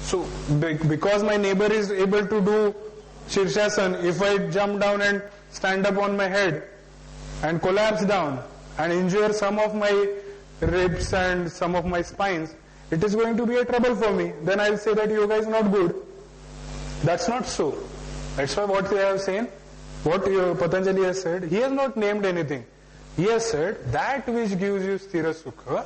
So because my neighbor is able to do Shirshasana, if I jump down and stand up on my head and collapse down and injure some of my ribs and some of my spines, it is going to be a trouble for me. Then I'll say that yoga is not good. That's not so. That's why what they have said, what Patanjali has said, he has not named anything. He has said that which gives you sthira sukha,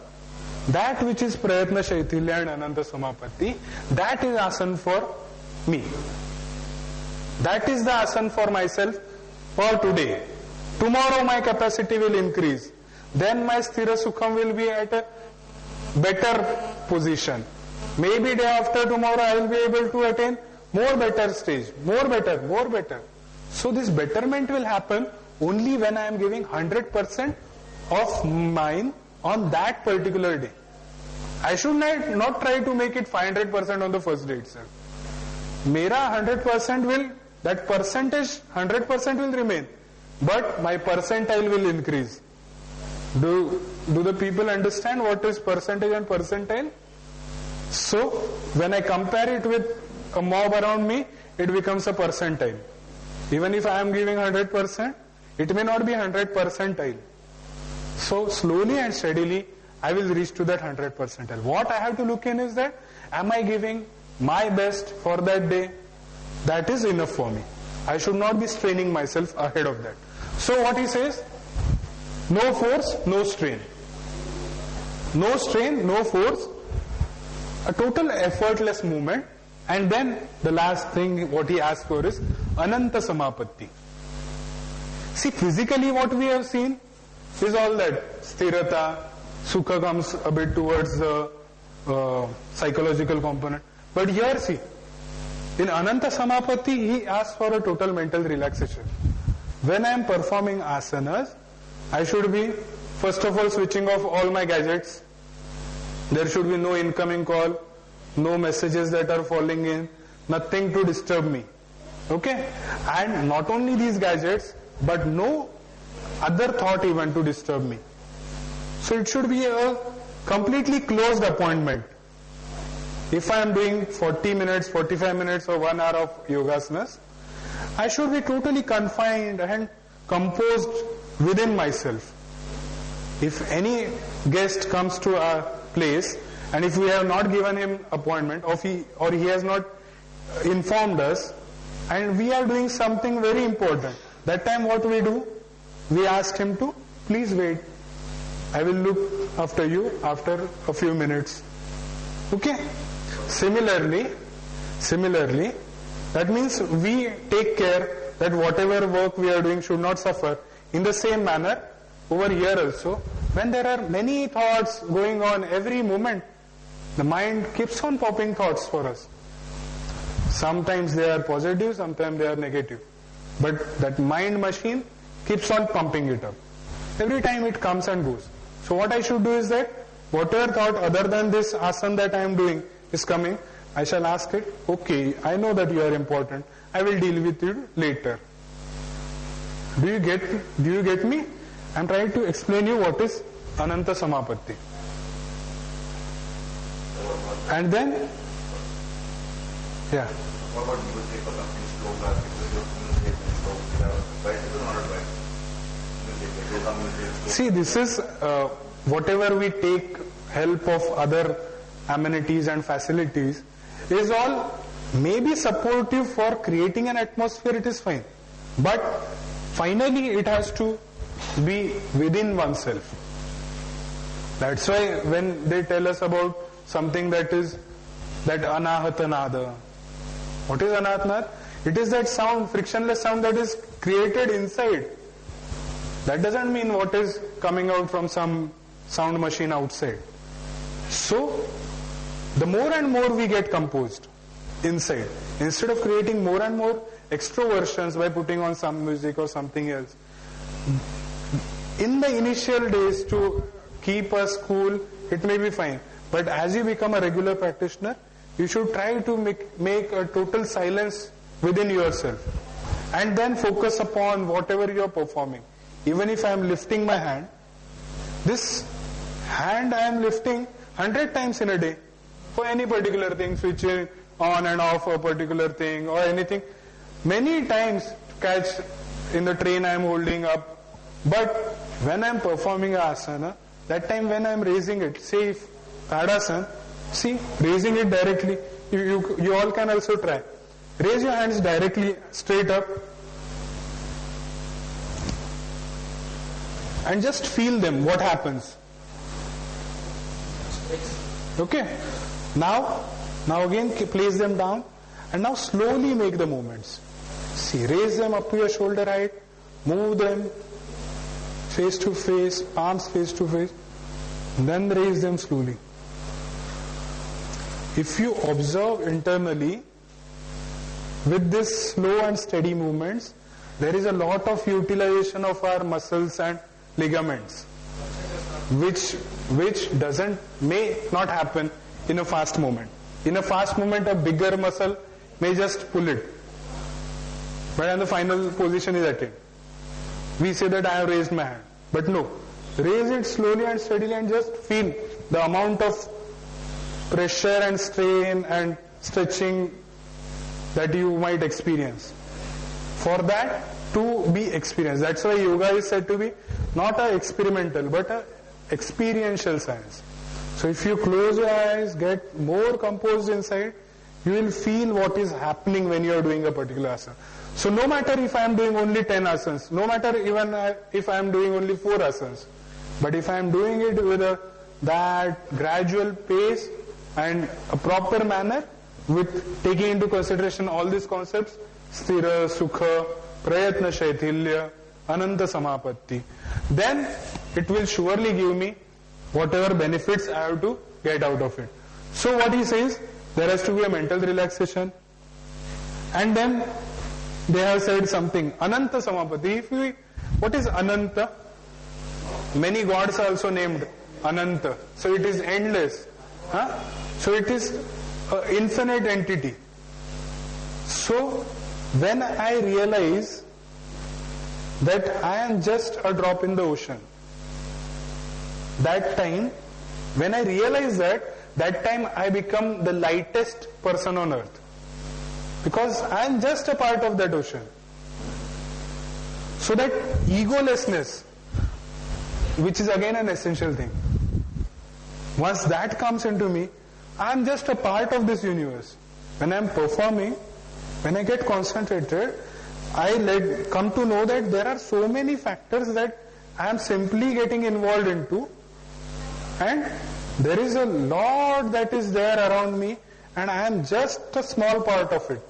that which is prayatna shaitilya and ananta samapatti, that is asana for me. That is the asana for myself for today. Tomorrow my capacity will increase. Then my sthira sukham will be at a better position. Maybe day after tomorrow I will be able to attain more better stage, more better. So this betterment will happen only when I am giving 100% of mine on that particular day. I should not try to make it 500% on the first day itself. Mera 100% will, that percentage 100% will remain, but my percentile will increase. Do the people understand what is percentage and percentile? So when I compare it with a mob around me, it becomes a percentile. Even if I am giving 100%, it may not be 100 percentile. So slowly and steadily, I will reach to that 100 percentile. What I have to look in is that, am I giving my best for that day? That is enough for me. I should not be straining myself ahead of that. So what he says, no force, no strain. No strain, no force, a total effortless movement. And then the last thing what he asks for is Ananta Samapatti. See, physically what we have seen is all that. Sthirata, Sukha comes a bit towards the psychological component. But here see, in Ananta Samapatti he asks for a total mental relaxation. When I am performing asanas, I should be first of all switching off all my gadgets. There should be no incoming call, no messages that are falling in, nothing to disturb me. Okay? And not only these gadgets, but no other thought even to disturb me. So it should be a completely closed appointment. If I am doing 40 minutes, 45 minutes or 1 hour of yogasanas, I should be totally confined and composed within myself. If any guest comes to our place and if we have not given him appointment or he has not informed us and we are doing something very important, that time what we do? We ask him to please wait. I will look after you after a few minutes. Okay? Similarly, that means we take care that whatever work we are doing should not suffer. In the same manner, over here also, when there are many thoughts going on every moment, the mind keeps on popping thoughts for us. Sometimes they are positive, sometimes they are negative. But that mind machine keeps on pumping it up. Every time it comes and goes. So what I should do is that, whatever thought other than this asana that I am doing is coming, I shall ask it, okay, I know that you are important, I will deal with you later. Do you get me? I am trying to explain you what is Ananta Samapatti. And then, yeah. What about music or something slow classic? Bicycle or not bicycle? See, this is whatever we take help of other amenities and facilities is all maybe supportive for creating an atmosphere, it is fine. But finally it has to be within oneself. That's why when they tell us about something that is that anahata nada. What is anahata nada? It is that sound, frictionless sound that is created inside. That doesn't mean what is coming out from some sound machine outside. So, the more and more we get composed inside, instead of creating more and more extroversions by putting on some music or something else, in the initial days to keep us cool, it may be fine. But as you become a regular practitioner, you should try to make a total silence within yourself. And then focus upon whatever you are performing. Even if I am lifting my hand, this hand I am lifting 100 times in a day. for any particular thing, switching on and off a particular thing or anything. Many times catch in the train I am holding up. But when I am performing asana, that time when I am raising it, say if Tadasana, see, raising it directly, you all can also try. Raise your hands directly, straight up. And just feel them, what happens. Okay? Now again place them down and now slowly make the movements. See, raise them up to your shoulder height, move them face to face, palms face to face, then raise them slowly. If you observe internally, with this slow and steady movements, there is a lot of utilization of our muscles and ligaments, which may not happen in a fast movement. In a fast movement, a bigger muscle may just pull it, but when the final position is attained, we say that I have raised my hand. But no, raise it slowly and steadily and just feel the amount of pressure and strain and stretching that you might experience. For that to be experienced. That's why yoga is said to be not an experimental but an experiential science. So if you close your eyes, get more composed inside, you will feel what is happening when you are doing a particular asana. So no matter if I am doing only 10 asanas, no matter even if I am doing only 4 asanas, but if I am doing it with that gradual pace and a proper manner, with taking into consideration all these concepts, sthira, sukha, prayatna shaithilya, ananta samapatti, then it will surely give me whatever benefits I have to get out of it. So what he says, there has to be a mental relaxation, and then they have said something, ananta samapatti. What is ananta? Many gods are also named ananta. So it is endless. So it is an infinite entity. So when I realize that I am just a drop in the ocean, that time, when I realize that time I become the lightest person on earth. Because I am just a part of that ocean. So that egolessness, which is again an essential thing, once that comes into me, I am just a part of this universe. When I am performing, when I get concentrated, I come to know that there are so many factors that I am simply getting involved into, and there is a lot that is there around me, and I am just a small part of it.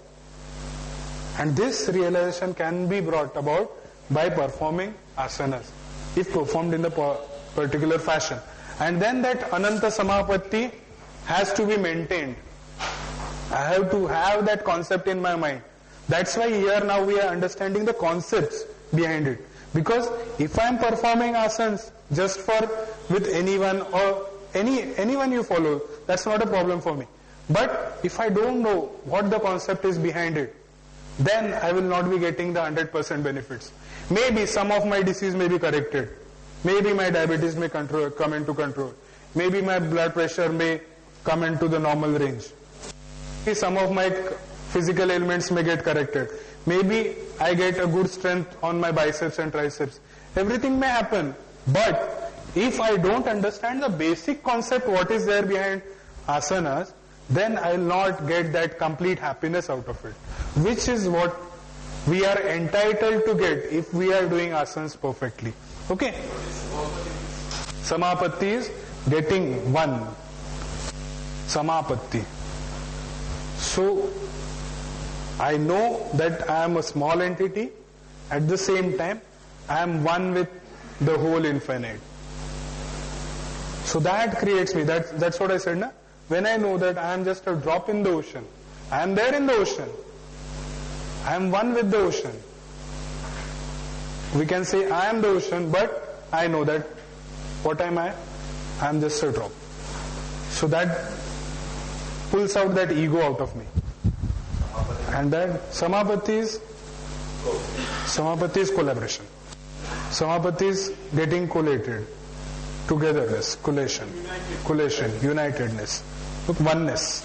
And this realization can be brought about by performing asanas, if performed in the particular fashion. And then that ananta samapatti has to be maintained. I have to have that concept in my mind. That's why here now we are understanding the concepts behind it. Because if I am performing asanas just with anyone or anyone you follow, that's not a problem for me. But if I don't know what the concept is behind it, then I will not be getting the 100% benefits. Maybe some of my disease may be corrected. Maybe my diabetes may come into control. Maybe my blood pressure may come into the normal range. Maybe some of my physical ailments may get corrected. Maybe I get a good strength on my biceps and triceps. Everything may happen. But if I don't understand the basic concept, what is there behind asanas, then I will not get that complete happiness out of it, which is what we are entitled to get if we are doing asanas perfectly. Okay? Samapatti is getting one. Samapatti. So, I know that I am a small entity, at the same time, I am one with the whole infinite. So that creates me, that's what I said, na? When I know that I am just a drop in the ocean, I am there in the ocean, I am one with the ocean. We can say I am the ocean, but I know that what am I? I am just a drop. So that pulls out that ego out of me. And then samapatti is collaboration. Samapatti is getting collated. Togetherness, collation, unitedness. Look, oneness.